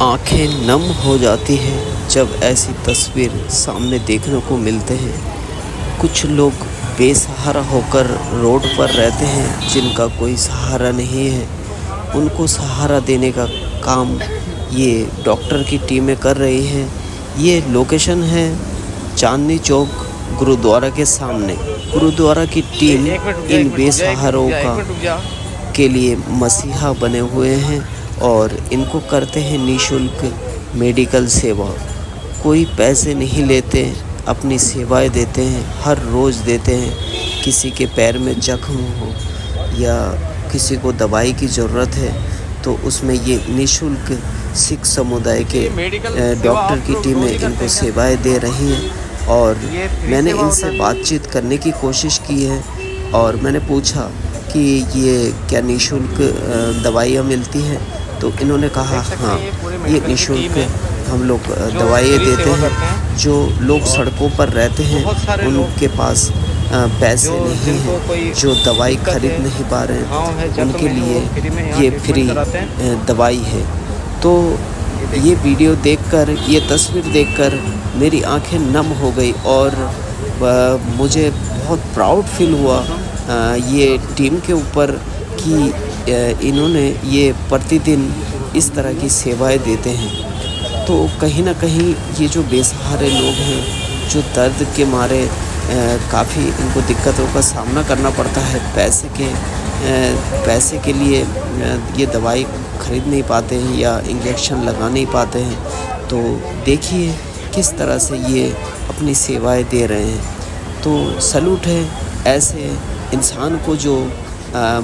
आंखें नम हो जाती हैं जब ऐसी तस्वीर सामने देखने को मिलते हैं। कुछ लोग बेसहारा होकर रोड पर रहते हैं जिनका कोई सहारा नहीं है। उनको सहारा देने का काम ये डॉक्टर की टीमें कर रही हैं। ये लोकेशन है चांदनी चौक गुरुद्वारा के सामने। गुरुद्वारा की टीम इन बेसहारों के लिए मसीहा बने हुए हैं और इनको करते हैं निःशुल्क मेडिकल सेवा। कोई पैसे नहीं लेते, अपनी सेवाएं देते हैं, हर रोज़ देते हैं। किसी के पैर में जख्म हो या किसी को दवाई की ज़रूरत है तो उसमें ये निःशुल्क सिख समुदाय के डॉक्टर की टीमें इनको सेवाएं दे रही हैं। और मैंने इनसे बातचीत करने की कोशिश की है और मैंने पूछा कि ये क्या निःशुल्क दवाइयाँ मिलती हैं, तो इन्होंने कहा हाँ, ये निःशुल्क हम लोग दवाइयाँ देते हैं। जो लोग सड़कों पर रहते हैं उनके पास पैसे नहीं हैं, जो दवाई खरीद नहीं पा रहे हैं, उनके लिए ये फ्री दवाई है। तो ये वीडियो देखकर, ये तस्वीर देखकर मेरी आंखें नम हो गई और मुझे बहुत प्राउड फील हुआ ये टीम के ऊपर कि इन्होंने ये प्रतिदिन इस तरह की सेवाएं देते हैं। तो कहीं ना कहीं ये जो बेसहारे लोग हैं, जो दर्द के मारे काफ़ी इनको दिक्कतों का सामना करना पड़ता है, पैसे के लिए ये दवाई खरीद नहीं पाते हैं या इंजेक्शन लगा नहीं पाते हैं, तो देखिए किस तरह से ये अपनी सेवाएं दे रहे हैं। तो सैल्यूट है ऐसे इंसान को जो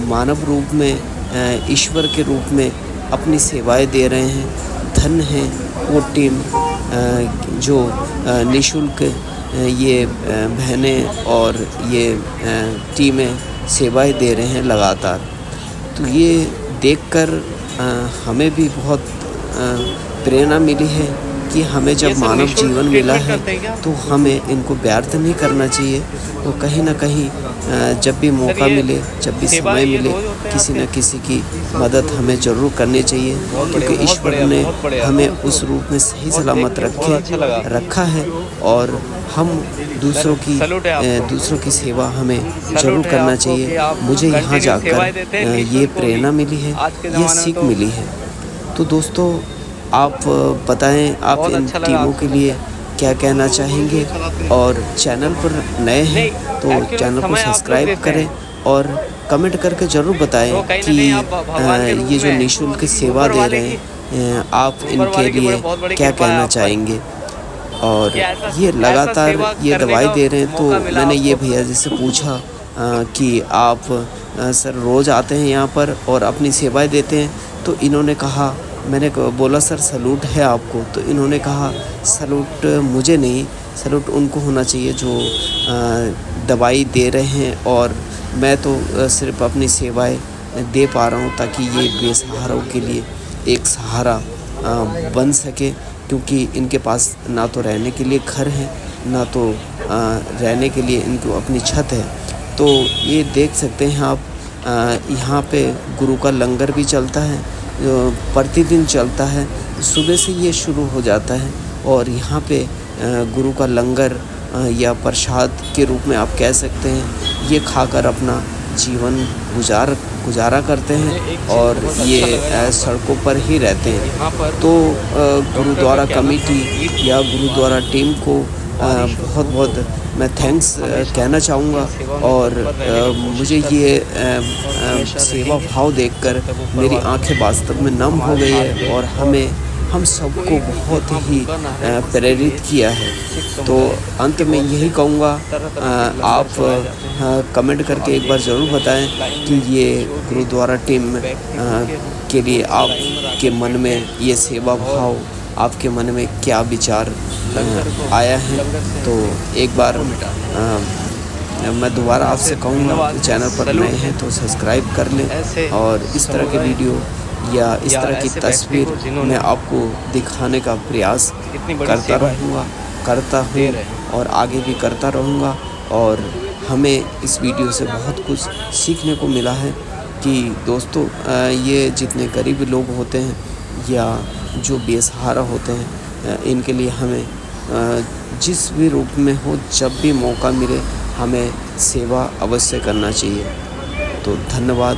मानव रूप में, ईश्वर के रूप में अपनी सेवाएं दे रहे हैं। धन्य है वो टीम जो निःशुल्क ये बहनें और ये टीमें सेवाएं दे रहे हैं लगातार। तो ये देखकर हमें भी बहुत प्रेरणा मिली है कि हमें जब मानव जीवन मिला है तो हमें इनको व्यर्थ नहीं करना चाहिए। तो कहीं ना कहीं जब भी मौका मिले, जब भी समय मिले, किसी न किसी की मदद हमें ज़रूर करनी चाहिए, क्योंकि ईश्वर ने हमें उस रूप में सही सलामत रखा है और हम दूसरों की सेवा हमें ज़रूर करना चाहिए। मुझे यहाँ जाकर ये प्रेरणा मिली है, ये सीख मिली है। तो दोस्तों, आप बताएं, आप इन टीमों के लिए क्या कहना चाहेंगे। और चैनल पर नए हैं तो चैनल को सब्सक्राइब करें और कमेंट करके ज़रूर बताएं कि ये जो निःशुल्क सेवा दे रहे हैं, आप इनके लिए क्या कहना चाहेंगे। और ये लगातार ये दवाई दे रहे हैं, तो मैंने ये भैया जी से पूछा कि आप सर रोज़ आते हैं यहाँ पर और अपनी सेवाएं देते हैं, तो इन्होंने कहा, मैंने बोला सर सैल्यूट है आपको, तो इन्होंने कहा सैल्यूट मुझे नहीं, सैल्यूट उनको होना चाहिए जो दवाई दे रहे हैं, और मैं तो सिर्फ अपनी सेवाएं दे पा रहा हूँ ताकि ये बेसहारों के लिए एक सहारा बन सके, क्योंकि इनके पास ना तो रहने के लिए घर है, ना तो रहने के लिए इनको अपनी छत है। तो ये देख सकते हैं आप, यहाँ पे गुरु का लंगर भी चलता है, प्रतिदिन चलता है। सुबह से ये शुरू हो जाता है और यहाँ पे गुरु का लंगर या प्रसाद के रूप में आप कह सकते हैं, ये खाकर अपना जीवन गुजारा करते हैं और ये सड़कों पर ही रहते हैं। तो गुरुद्वारा कमेटी या गुरुद्वारा टीम को बहुत बहुत मैं थैंक्स कहना चाहूँगा। और मुझे ये सेवा भाव देखकर मेरी आंखें वास्तव में नम हो गई है और हम सबको बहुत ही प्रेरित किया है। तो अंत में यही कहूँगा, आप कमेंट करके एक बार ज़रूर बताएं कि ये गुरुद्वारा टीम के लिए आपके मन में ये सेवा भाव, आपके मन में क्या विचार आया है। तो एक बार मैं दोबारा आपसे कहूँगा, चैनल पर नए हैं तो सब्सक्राइब कर लें और इस तरह के वीडियो या इस तरह की तस्वीर मैं आपको दिखाने का प्रयास करता हूँ और आगे भी करता रहूँगा। और हमें इस वीडियो से बहुत कुछ सीखने को मिला है कि दोस्तों, ये जितने गरीब लोग होते हैं या जो बेसहारा होते हैं इनके लिए हमें जिस भी रूप में हो, जब भी मौका मिले, हमें सेवा अवश्य करना चाहिए। तो धन्यवाद।